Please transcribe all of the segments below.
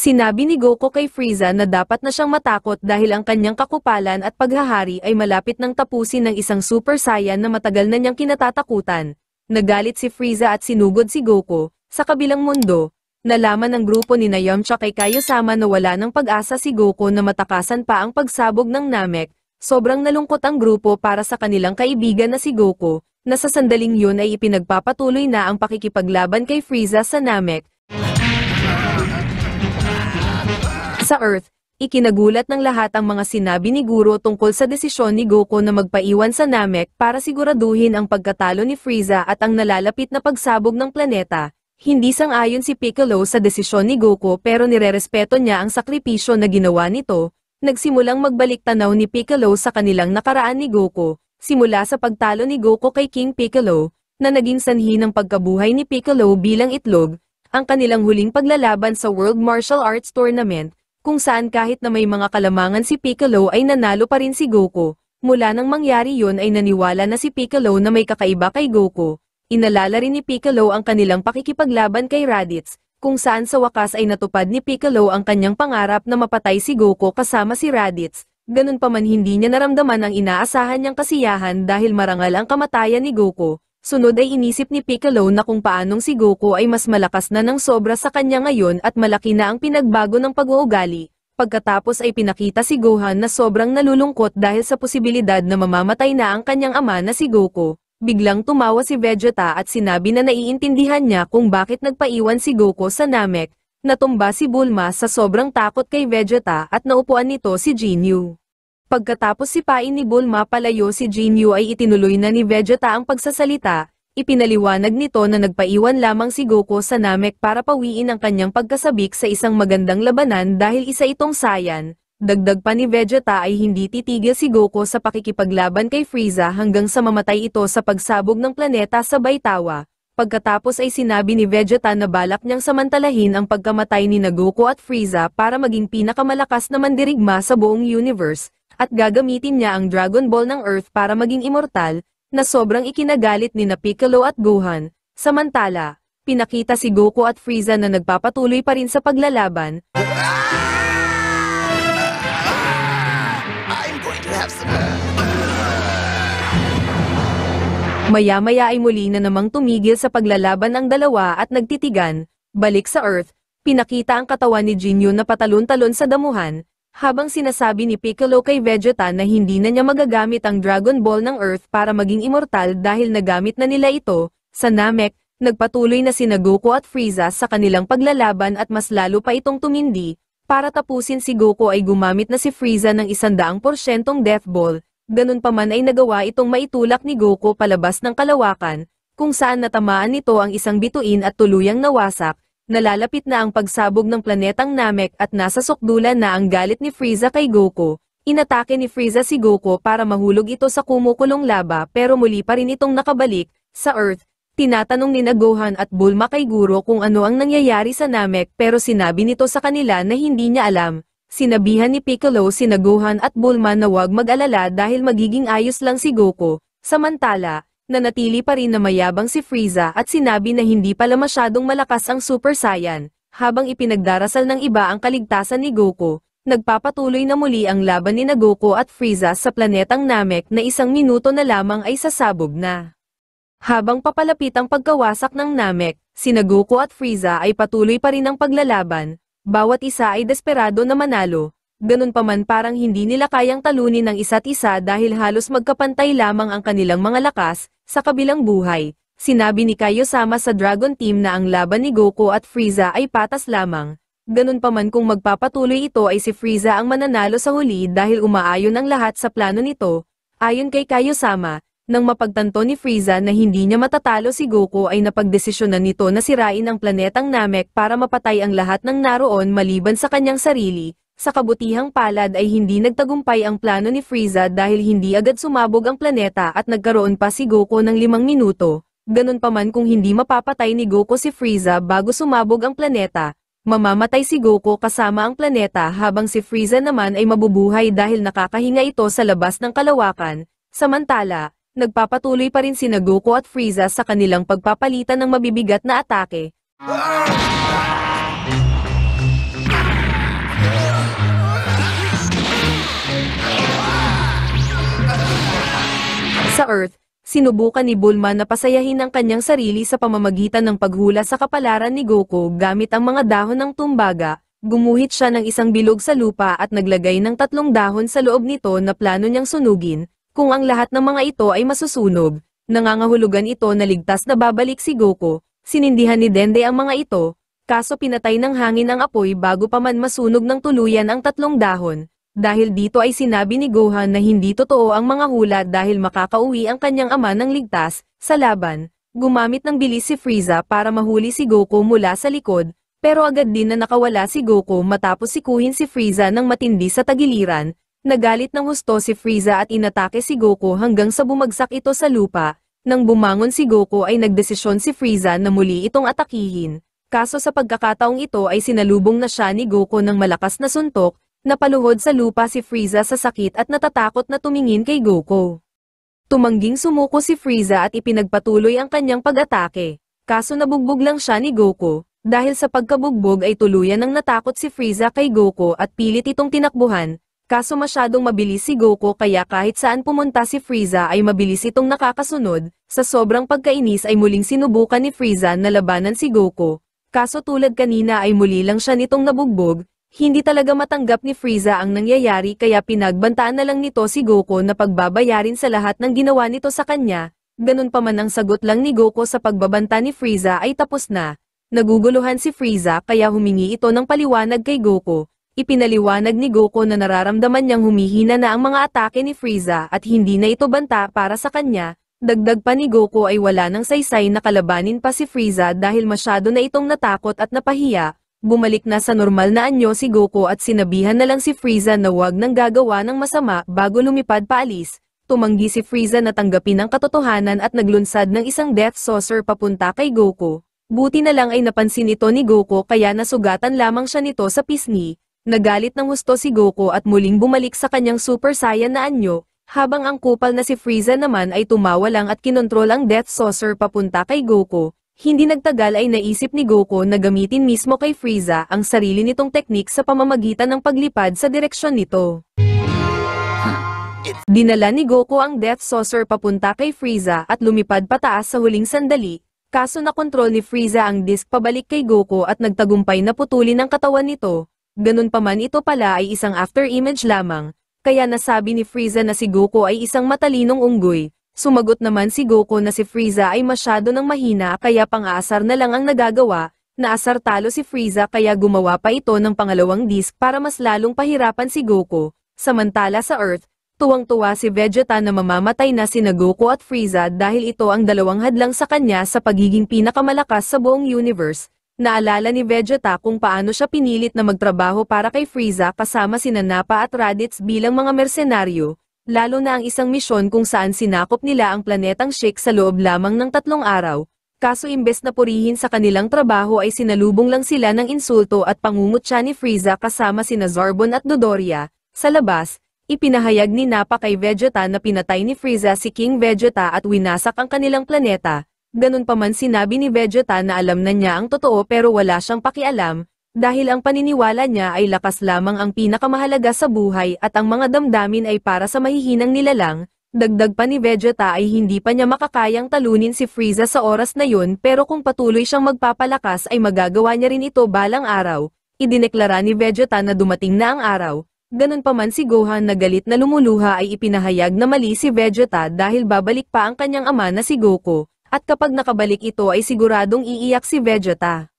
Sinabi ni Goku kay Frieza na dapat na siyang matakot dahil ang kanyang kakupalan at paghahari ay malapit nang tapusin ng isang Super Saiyan na matagal na niyang kinatatakutan. Nagalit si Frieza at sinugod si Goku. Sa kabilang mundo, nalaman ng grupo ni Yamcha kay Kaiosama na wala ng pag-asa si Goku na matakasan pa ang pagsabog ng Namek. Sobrang nalungkot ang grupo para sa kanilang kaibigan na si Goku, na sa sandaling yun ay ipinagpapatuloy na ang pakikipaglaban kay Frieza sa Namek. Sa Earth, ikinagulat ng lahat ang mga sinabi ni Guro tungkol sa desisyon ni Goku na magpaiwan sa Namek para siguraduhin ang pagkatalo ni Frieza at ang nalalapit na pagsabog ng planeta. Hindi sang-ayon si Piccolo sa desisyon ni Goku pero nirerespeto niya ang sakripisyo na ginawa nito. Nagsimulang magbalik tanaw ni Piccolo sa kanilang nakaraan ni Goku, simula sa pagtalo ni Goku kay King Piccolo, na naging sanhi ng pagkabuhay ni Piccolo bilang itlog, ang kanilang huling paglalaban sa World Martial Arts Tournament, kung saan kahit na may mga kalamangan si Piccolo ay nanalo pa rin si Goku. Mula nang mangyari yun ay naniwala na si Piccolo na may kakaiba kay Goku. Inalala rin ni Piccolo ang kanilang pakikipaglaban kay Raditz, kung saan sa wakas ay natupad ni Piccolo ang kanyang pangarap na mapatay si Goku kasama si Raditz. Ganun pa man hindi niya naramdaman ang inaasahan niyang kasiyahan dahil marangal ang kamatayan ni Goku. Sunod ay inisip ni Piccolo na kung paanong si Goku ay mas malakas na ng sobra sa kanya ngayon at malaki na ang pinagbago ng pag-uugali. Pagkatapos ay pinakita si Gohan na sobrang nalulungkot dahil sa posibilidad na mamamatay na ang kanyang ama na si Goku. Biglang tumawa si Vegeta at sinabi na naiintindihan niya kung bakit nagpaiwan si Goku sa Namek. Natumba si Bulma sa sobrang takot kay Vegeta at naupuan nito si Jinyu. Pagkatapos sipain ni Bulma palayo si Jinyu ay itinuloy na ni Vegeta ang pagsasalita, ipinaliwanag nito na nagpaiwan lamang si Goku sa Namek para pawiin ang kanyang pagkasabik sa isang magandang labanan dahil isa itong Saiyan. Dagdag pa ni Vegeta ay hindi titigil si Goku sa pakikipaglaban kay Frieza hanggang sa mamatay ito sa pagsabog ng planeta sa Baitawa. Pagkatapos ay sinabi ni Vegeta na balak niyang samantalahin ang pagkamatay ni Goku at Frieza para maging pinakamalakas na mandirigma sa buong universe, at gagamitin niya ang Dragon Ball ng Earth para maging immortal, na sobrang ikinagalit ni Piccolo at Gohan. Samantala, pinakita si Goku at Frieza na nagpapatuloy pa rin sa paglalaban. Maya-maya ay muli na namang tumigil sa paglalaban ang dalawa at nagtitigan. Balik sa Earth, pinakita ang katawan ni Jinyu na patalon-talon sa damuhan, habang sinasabi ni Piccolo kay Vegeta na hindi na niya magagamit ang Dragon Ball ng Earth para maging immortal dahil nagamit na nila ito. Sa Namek, nagpatuloy na sina Goku at Frieza sa kanilang paglalaban at mas lalo pa itong tumindi. Para tapusin si Goku ay gumamit na si Frieza ng 100% Death Ball. Ganun pa man ay nagawa itong maitulak ni Goku palabas ng kalawakan, kung saan natamaan nito ang isang bituin at tuluyang nawasak. Nalalapit na ang pagsabog ng planetang Namek at nasa sukdulan na ang galit ni Frieza kay Goku. Inatake ni Frieza si Goku para mahulog ito sa kumukulong lava pero muli pa rin itong nakabalik. Sa Earth, tinatanong ni Gohan at Bulma kay Guro kung ano ang nangyayari sa Namek pero sinabi nito sa kanila na hindi niya alam. Sinabihan ni Piccolo sina Gohan at Bulma na huwag mag-alala dahil magiging ayos lang si Goku. Samantala, nanatili pa rin na mayabang si Frieza at sinabi na hindi pala masyadong malakas ang Super Saiyan. Habang ipinagdarasal ng iba ang kaligtasan ni Goku, nagpapatuloy na muli ang laban ni Goku at Frieza sa planetang Namek na 1 minuto na lamang ay sasabog na. Habang papalapit ang pagkawasak ng Namek, sina Goku at Frieza ay patuloy pa rin ang paglalaban. Bawat isa ay desperado na manalo. Ganun pa man parang hindi nila kayang talunin ang isa't isa dahil halos magkapantay lamang ang kanilang mga lakas. Sa kabilang buhay, sinabi ni Kaiosama sa Dragon Team na ang laban ni Goku at Frieza ay patas lamang. Ganun pa man kung magpapatuloy ito ay si Frieza ang mananalo sa huli dahil umaayon ang lahat sa plano nito. Ayon kay Kaiosama, nang mapagtanto ni Frieza na hindi niya matatalo si Goku ay napagdesisyonan nito na sirain ang planetang Namek para mapatay ang lahat ng naroon maliban sa kanyang sarili. Sa kabutihang palad ay hindi nagtagumpay ang plano ni Frieza dahil hindi agad sumabog ang planeta at nagkaroon pa si Goku ng 5 minuto. Ganun pa man kung hindi mapapatay ni Goku si Frieza bago sumabog ang planeta, mamamatay si Goku kasama ang planeta habang si Frieza naman ay mabubuhay dahil nakakahinga ito sa labas ng kalawakan. Samantala, nagpapatuloy pa rin sina Goku at Frieza sa kanilang pagpapalitan ng mabibigat na atake. Sa Earth, sinubukan ni Bulma na pasayahin ang kanyang sarili sa pamamagitan ng paghula sa kapalaran ni Goku gamit ang mga dahon ng tumbaga. Gumuhit siya ng isang bilog sa lupa at naglagay ng 3 dahon sa loob nito na plano niyang sunugin. Kung ang lahat ng mga ito ay masusunog, nangangahulugan ito na ligtas na babalik si Goku. Sinindihan ni Dende ang mga ito, kaso pinatay ng hangin ang apoy bago pa man masunog ng tuluyan ang 3 dahon. Dahil dito ay sinabi ni Gohan na hindi totoo ang mga hula dahil makakauwi ang kanyang ama ng ligtas. Sa laban, gumamit ng bilis si Frieza para mahuli si Goku mula sa likod, pero agad din na nakawala si Goku matapos sikuhin si Frieza ng matindi sa tagiliran. Nagalit ng husto si Frieza at inatake si Goku hanggang sa bumagsak ito sa lupa. Nang bumangon si Goku ay nagdesisyon si Frieza na muli itong atakihin. Kaso sa pagkakataong ito ay sinalubong na siya ni Goku ng malakas na suntok, napaluhod sa lupa si Frieza sa sakit at natatakot na tumingin kay Goku. Tumangging sumuko si Frieza at ipinagpatuloy ang kanyang pag-atake. Kaso nabugbog lang siya ni Goku. Dahil sa pagkabugbog ay tuluyan nang natakot si Frieza kay Goku at pilit itong tinakbuhan. Kaso masyadong mabilis si Goku kaya kahit saan pumunta si Frieza ay mabilis itong nakakasunod. Sa sobrang pagkainis ay muling sinubukan ni Frieza na labanan si Goku. Kaso tulad kanina ay muli lang siya nitong nabugbog. Hindi talaga matanggap ni Frieza ang nangyayari kaya pinagbantaan na lang nito si Goku na pagbabayarin sa lahat ng ginawa nito sa kanya. Ganun pa man ang sagot lang ni Goku sa pagbabanta ni Frieza ay tapos na. Naguguluhan si Frieza kaya humingi ito ng paliwanag kay Goku. Ipinaliwanag ni Goku na nararamdaman niyang humihina na ang mga atake ni Frieza at hindi na ito banta para sa kanya. Dagdag pa ni Goku ay wala nang saysay na kalabanin pa si Frieza dahil masyado na itong natakot at napahiya. Bumalik na sa normal na anyo si Goku at sinabihan na lang si Frieza na huwag nang gagawa ng masama bago lumipad paalis. Tumanggi si Frieza na tanggapin ang katotohanan at naglunsad ng isang death saucer papunta kay Goku. Buti na lang ay napansin ito ni Goku kaya nasugatan lamang siya nito sa pisngi. Nagalit ng husto si Goku at muling bumalik sa kanyang Super Saiyan na anyo, habang ang kupal na si Frieza naman ay tumawa lang at kinontrol ang Death Saucer papunta kay Goku. Hindi nagtagal ay naisip ni Goku na gamitin mismo kay Frieza ang sarili nitong teknik sa pamamagitan ng paglipad sa direksyon nito. Dinala ni Goku ang Death Saucer papunta kay Frieza at lumipad pataas sa huling sandali, kaso nakontrol ni Frieza ang disk pabalik kay Goku at nagtagumpay na putulin ang katawan nito. Ganun pa man ito pala ay isang after image lamang, kaya nasabi ni Frieza na si Goku ay isang matalinong unggoy. Sumagot naman si Goku na si Frieza ay masyado nang mahina kaya pang-aasar na lang ang nagagawa. Naasar talo si Frieza kaya gumawa pa ito ng pangalawang disk para mas lalong pahirapan si Goku. Samantala sa Earth, tuwang-tuwa si Vegeta na mamamatay na sina Goku at Frieza dahil ito ang dalawang hadlang sa kanya sa pagiging pinakamalakas sa buong universe. Naalala ni Vegeta kung paano siya pinilit na magtrabaho para kay Frieza kasama sina Nappa at Raditz bilang mga mersenaryo, lalo na ang isang misyon kung saan sinakop nila ang planetang Sheik sa loob lamang ng 3 araw. Kaso imbes na purihin sa kanilang trabaho ay sinalubong lang sila ng insulto at pangungutya ni Frieza kasama sina Zarbon at Dodoria. Sa labas, ipinahayag ni Nappa kay Vegeta na pinatay ni Frieza si King Vegeta at winasak ang kanilang planeta. Ganun pa man sinabi ni Vegeta na alam na niya ang totoo pero wala siyang pakialam, dahil ang paniniwala niya ay lakas lamang ang pinakamahalaga sa buhay at ang mga damdamin ay para sa mahihinang nilalang. Dagdag pa ni Vegeta ay hindi pa niya makakayang talunin si Frieza sa oras na yun pero kung patuloy siyang magpapalakas ay magagawa niya rin ito balang araw. Idineklara ni Vegeta na dumating na ang araw. Ganun pa man si Gohan na galit na lumuluha ay ipinahayag na mali si Vegeta dahil babalik pa ang kanyang ama na si Goku. At kapag nakabalik ito ay siguradong iiyak si Vegeta.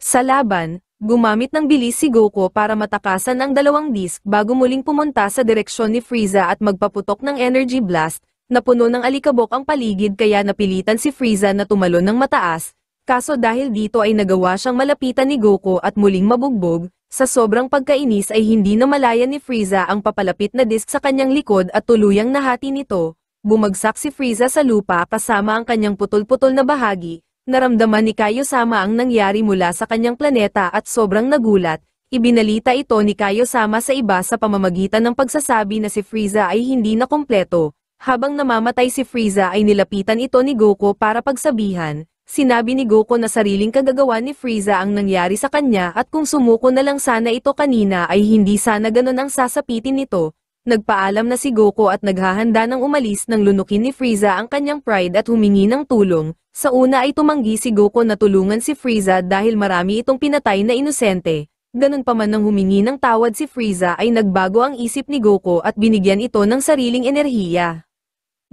Sa laban, gumamit ng bilis si Goku para matakasan ang 2 disk bago muling pumunta sa direksyon ni Frieza at magpaputok ng Energy Blast, na puno ng alikabok ang paligid kaya napilitan si Frieza na tumalon ng mataas, kaso dahil dito ay nagawa siyang malapitan ni Goku at muling mabugbog, sa sobrang pagkainis ay hindi namalayan ni Frieza ang papalapit na disk sa kanyang likod at tuluyang nahati nito. Bumagsak si Frieza sa lupa kasama ang kanyang putol-putol na bahagi. Naramdaman ni Kaiosama ang nangyari mula sa kanyang planeta at sobrang nagulat. Ibinalita ito ni Kaiosama sa iba sa pamamagitan ng pagsasabi na si Frieza ay hindi na kumpleto. Habang namamatay si Frieza ay nilapitan ito ni Goku para pagsabihan. Sinabi ni Goku na sariling kagagawa ni Frieza ang nangyari sa kanya at kung sumuko na lang sana ito kanina ay hindi sana ganun ang sasapitin nito. Nagpaalam na si Goku at naghahanda ng umalis nang lunukin ni Frieza ang kanyang pride at humingi ng tulong. Sa una ay tumanggi si Goku na tulungan si Frieza dahil marami itong pinatay na inosente. Ganun pa man nang humingi ng tawad si Frieza ay nagbago ang isip ni Goku at binigyan ito ng sariling enerhiya.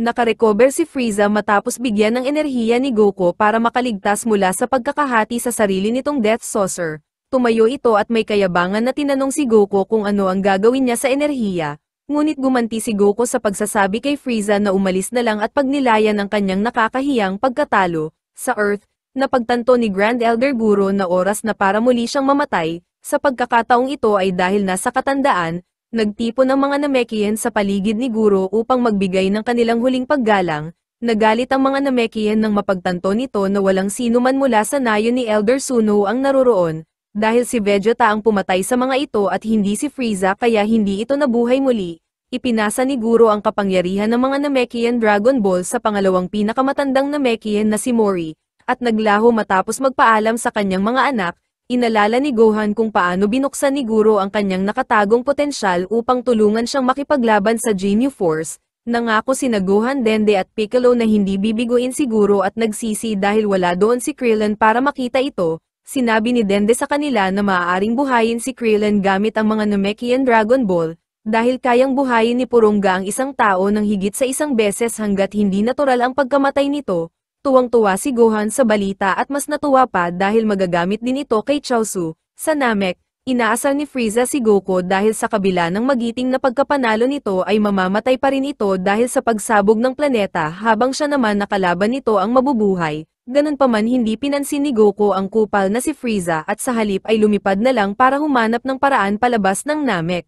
Nakarecover si Frieza matapos bigyan ng enerhiya ni Goku para makaligtas mula sa pagkakahati sa sarili nitong Death Saucer. Tumayo ito at may kayabangan na tinanong si Goku kung ano ang gagawin niya sa enerhiya. Ngunit gumanti si Goku sa pagsasabi kay Frieza na umalis na lang at pagnilayan ang kanyang nakakahiyang pagkatalo. Sa Earth, napagtanto ni Grand Elder Guro na oras na para muli siyang mamatay. Sa pagkakataong ito ay dahil nasa katandaan, nagtipon ang mga Namekian sa paligid ni Guro upang magbigay ng kanilang huling paggalang. Nagalit ang mga Namekian nang mapagtanto nito na walang sino man mula sa nayon ni Elder Suno ang naroroon. Dahil si Vegeta ang pumatay sa mga ito at hindi si Frieza kaya hindi ito nabuhay muli, ipinasa ni Guro ang kapangyarihan ng mga Namekian Dragon Ball sa pangalawang pinakamatandang Namekian na si Mori, at naglaho matapos magpaalam sa kanyang mga anak. Inalala ni Gohan kung paano binuksan ni Guro ang kanyang nakatagong potensyal upang tulungan siyang makipaglaban sa Ginyu Force. Nangako sina Gohan, Dende at Piccolo na hindi bibiguin si Guro at nagsisi dahil wala doon si Krillin para makita ito. Sinabi ni Dende sa kanila na maaaring buhayin si Krillin gamit ang mga Namekian Dragon Ball, dahil kayang buhayin ni Purunga ang isang tao ng higit sa isang beses hanggat hindi natural ang pagkamatay nito. Tuwang-tuwa si Gohan sa balita at mas natuwa pa dahil magagamit din ito kay Chaozu. Sa Namek, inaasar ni Frieza si Goku dahil sa kabila ng magiting na pagkapanalo nito ay mamamatay pa rin ito dahil sa pagsabog ng planeta habang siya naman nakalaban nito ang mabubuhay. Ganun pa man hindi pinansin ni Goku ang kupal na si Frieza at sa halip ay lumipad na lang para humanap ng paraan palabas ng Namek.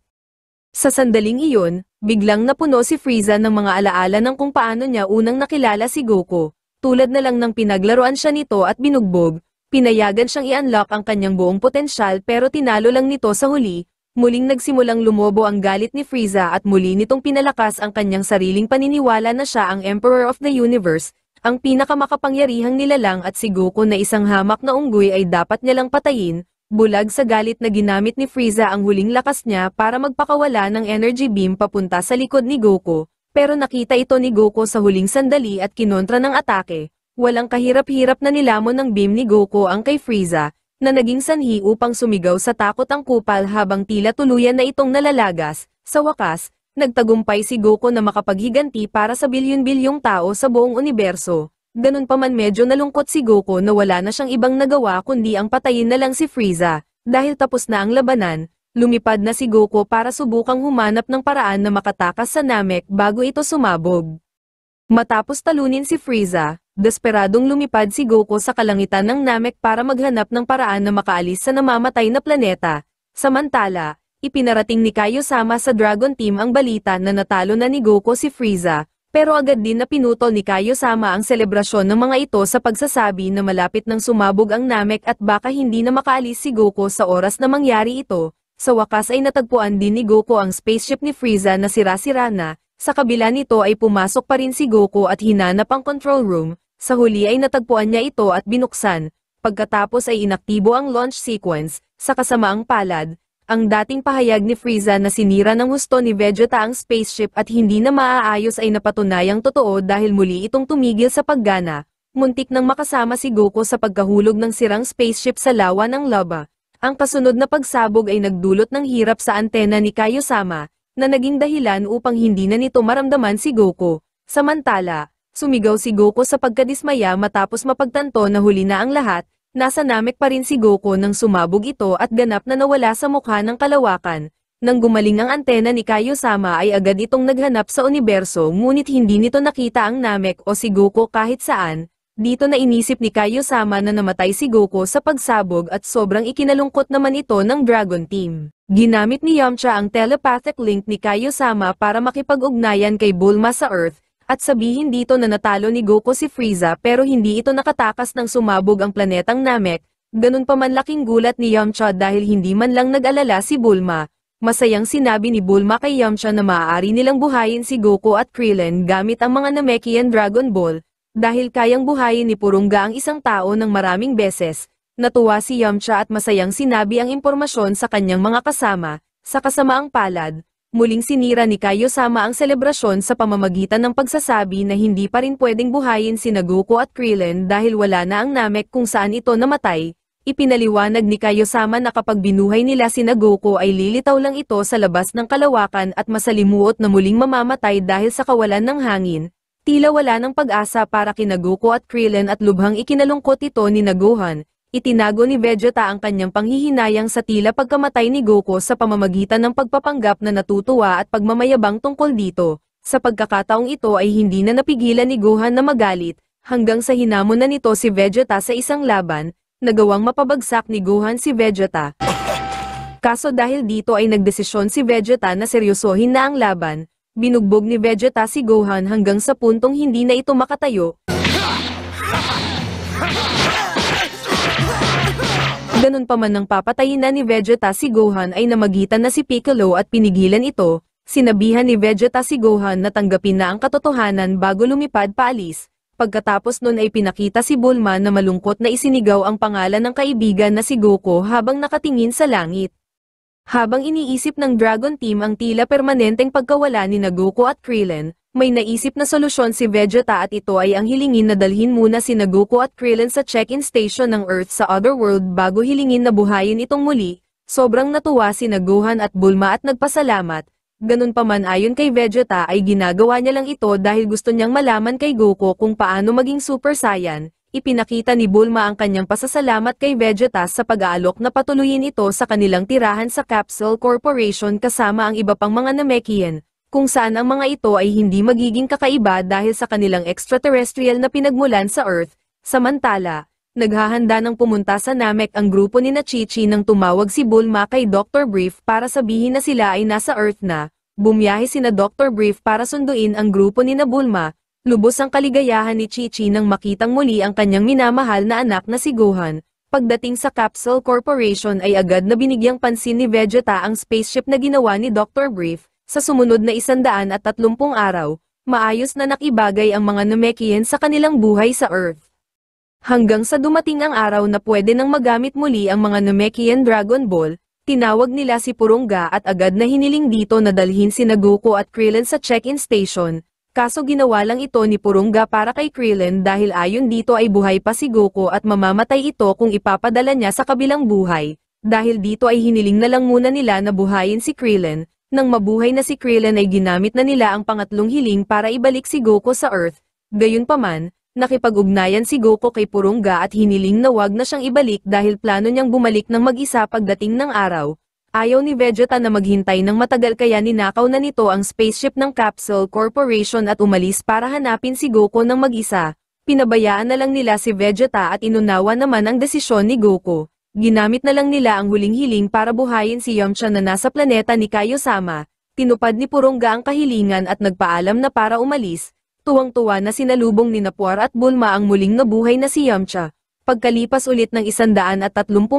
Sa sandaling iyon, biglang napuno si Frieza ng mga alaala ng kung paano niya unang nakilala si Goku. Tulad na lang ng pinaglaruan siya nito at binugbog, pinayagan siyang i-unlock ang kanyang buong potensyal pero tinalo lang nito sa huli. Muling nagsimulang lumobo ang galit ni Frieza at muli nitong pinalakas ang kanyang sariling paniniwala na siya ang Emperor of the Universe, ang pinakamakapangyarihang nilalang at si Goku na isang hamak na unggoy ay dapat niya lang patayin. Bulag sa galit na ginamit ni Frieza ang huling lakas niya para magpakawala ng energy beam papunta sa likod ni Goku. Pero nakita ito ni Goku sa huling sandali at kinontra ng atake. Walang kahirap-hirap na nilamon ng beam ni Goku ang kay Frieza, na naging sanhi upang sumigaw sa takot ang kupal habang tila tuluyan na itong nalalagas. Sa wakas, nagtagumpay si Goku na makapaghiganti para sa bilyon-bilyong tao sa buong universo. Ganun pa man medyo nalungkot si Goku na wala na siyang ibang nagawa kundi ang patayin na lang si Frieza. Dahil tapos na ang labanan, lumipad na si Goku para subukang humanap ng paraan na makatakas sa Namek bago ito sumabog. Matapos talunin si Frieza, desperadong lumipad si Goku sa kalangitan ng Namek para maghanap ng paraan na makaalis sa namamatay na planeta. Samantala, ipinarating ni Kaiosama sa Dragon Team ang balita na natalo na ni Goku si Frieza, pero agad din na pinutol ni Kaiosama ang selebrasyon ng mga ito sa pagsasabi na malapit nang sumabog ang Namek at baka hindi na makaalis si Goku sa oras na mangyari ito. Sa wakas ay natagpuan din ni Goku ang spaceship ni Frieza na sira-sira na. Sa kabila nito ay pumasok pa rin si Goku at hinanap ang control room. Sa huli ay natagpuan niya ito at binuksan. Pagkatapos ay inaktibo ang launch sequence. Sa kasamaang palad, ang dating pahayag ni Frieza na sinira ng husto ni Vegeta ang spaceship at hindi na maaayos ay napatunayang totoo dahil muli itong tumigil sa paggana. Muntik nang makasama si Goku sa pagkahulog ng sirang spaceship sa lawa ng lava. Ang kasunod na pagsabog ay nagdulot ng hirap sa antena ni Kaiosama, na naging dahilan upang hindi na nito maramdaman si Goku. Samantala, sumigaw si Goku sa pagkadismaya matapos mapagtanto na huli na ang lahat. Nasa Namek pa rin si Goku nang sumabog ito at ganap na nawala sa mukha ng kalawakan. Nang gumaling ang antena ni Kaiosama ay agad itong naghanap sa universo ngunit hindi nito nakita ang Namek o si Goku kahit saan. Dito na inisip ni Kaiosama na namatay si Goku sa pagsabog at sobrang ikinalungkot naman ito ng Dragon Team. Ginamit ni Yamcha ang telepathic link ni Kaiosama para makipag-ugnayan kay Bulma sa Earth, at sabihin dito na natalo ni Goku si Frieza pero hindi ito nakatakas ng sumabog ang planetang Namek. Ganun pa man laking gulat ni Yamcha dahil hindi man lang nag-alala si Bulma. Masayang sinabi ni Bulma kay Yamcha na maaari nilang buhayin si Goku at Krillin gamit ang mga Namekian Dragon Ball. Dahil kayang buhayin ni Purunga ang isang tao ng maraming beses, natuwa si Yamcha at masayang sinabi ang impormasyon sa kanyang mga kasama. Sa kasamaang palad, muling sinira ni Kaio-sama ang selebrasyon sa pamamagitan ng pagsasabi na hindi pa rin pwedeng buhayin sina Goku at Krillin dahil wala na ang Namek kung saan ito namatay. Ipinaliwanag ni Kaio-sama na kapag binuhay nila sina Goku ay lilitaw lang ito sa labas ng kalawakan at masalimuot na muling mamamatay dahil sa kawalan ng hangin. Tila wala ng pag-asa para kina Goku at Krillin at lubhang ikinalungkot ito ni Gohan. Itinago ni Vegeta ang kanyang panghihinayang sa tila pagkamatay ni Goku sa pamamagitan ng pagpapanggap na natutuwa at pagmamayabang tungkol dito. Sa pagkakataong ito ay hindi na napigilan ni Gohan na magalit, hanggang sa hinamon na nito si Vegeta sa isang laban, nagawang mapabagsak ni Gohan si Vegeta. Kaso dahil dito ay nagdesisyon si Vegeta na seryosohin na ang laban, binugbog ni Vegeta si Gohan hanggang sa puntong hindi na ito makatayo. Ganun pa man nang papatayin na ni Vegeta si Gohan ay namagitan na si Piccolo at pinigilan ito, sinabihan ni Vegeta si Gohan na tanggapin na ang katotohanan bago lumipad paalis. Pagkatapos nun ay pinakita si Bulma na malungkot na isinigaw ang pangalan ng kaibigan na si Goku habang nakatingin sa langit. Habang iniisip ng Dragon Team ang tila permanenteng pagkawala ni Goku at Krillin, may naisip na solusyon si Vegeta at ito ay ang hilingin na dalhin muna si Goku at Krillin sa check-in station ng Earth sa Otherworld bago hilingin na buhayin itong muli. Sobrang natuwa si Gohan at Bulma at nagpasalamat. Ganun pa man ayon kay Vegeta ay ginagawa niya lang ito dahil gusto niyang malaman kay Goku kung paano maging Super Saiyan. Ipinakita ni Bulma ang kanyang pasasalamat kay Vegeta sa pag-aalok na patuloyin ito sa kanilang tirahan sa Capsule Corporation kasama ang iba pang mga Namekian, kung saan ang mga ito ay hindi magiging kakaiba dahil sa kanilang extraterrestrial na pinagmulan sa Earth. Samantala, naghahanda ng pumunta sa Namek ang grupo ni Chi-Chi nang tumawag si Bulma kay Dr. Brief para sabihin na sila ay nasa Earth na. Bumiyahe sina Dr. Brief para sunduin ang grupo ni Bulma. Lubos ang kaligayahan ni Chi-Chi nang makitang muli ang kanyang minamahal na anak na si Gohan. Pagdating sa Capsule Corporation ay agad na binigyang pansin ni Vegeta ang spaceship na ginawa ni Dr. Brief. Sa sumunod na 130 araw, maayos na nakibagay ang mga Namekian sa kanilang buhay sa Earth. Hanggang sa dumating ang araw na pwede nang magamit muli ang mga Namekian Dragon Ball, tinawag nila si Purunga at agad na hiniling dito na dalhin si Goku at Krillin sa check-in station. Kaso ginawa lang ito ni Purunga para kay Krillin dahil ayon dito ay buhay pa si Goku at mamamatay ito kung ipapadala niya sa kabilang buhay. Dahil dito ay hiniling na lang muna nila na buhayin si Krillin. Nang mabuhay na si Krillin ay ginamit na nila ang pangatlong hiling para ibalik si Goku sa Earth. Gayunpaman, nakipag-ugnayan si Goku kay Purunga at hiniling na wag na siyang ibalik dahil plano niyang bumalik ng mag-isa pagdating ng araw. Ayaw ni Vegeta na maghintay ng matagal kaya ninakaw na nito ang spaceship ng Capsule Corporation at umalis para hanapin si Goku ng mag-isa. Pinabayaan na lang nila si Vegeta at inunawa naman ang desisyon ni Goku. Ginamit na lang nila ang huling hiling para buhayin si Yamcha na nasa planeta ni Kaio-sama. Tinupad ni Purunga ang kahilingan at nagpaalam na para umalis. Tuwang-tuwa na sinalubong ni Puar at Bulma ang muling nabuhay na si Yamcha. Pagkalipas ulit ng 130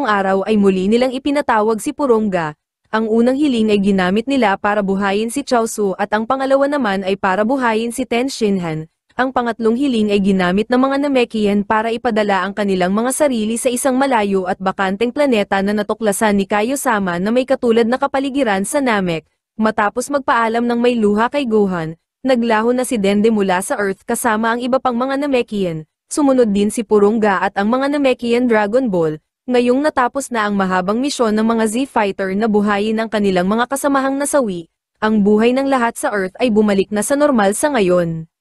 araw ay muli nilang ipinatawag si Purunga. Ang unang hiling ay ginamit nila para buhayin si Chaozu at ang pangalawa naman ay para buhayin si Ten Shinhan. Ang pangatlong hiling ay ginamit ng mga Namekian para ipadala ang kanilang mga sarili sa isang malayo at bakanteng planeta na natuklasan ni Kaio-sama na may katulad na kapaligiran sa Namek. Matapos magpaalam ng may luha kay Gohan, naglaho na si Dende mula sa Earth kasama ang iba pang mga Namekian. Sumunod din si Purunga at ang mga Namekian Dragon Ball. Ngayong natapos na ang mahabang misyon ng mga Z-Fighter na buhayin ang kanilang mga kasamahang nasawi, ang buhay ng lahat sa Earth ay bumalik na sa normal sa ngayon.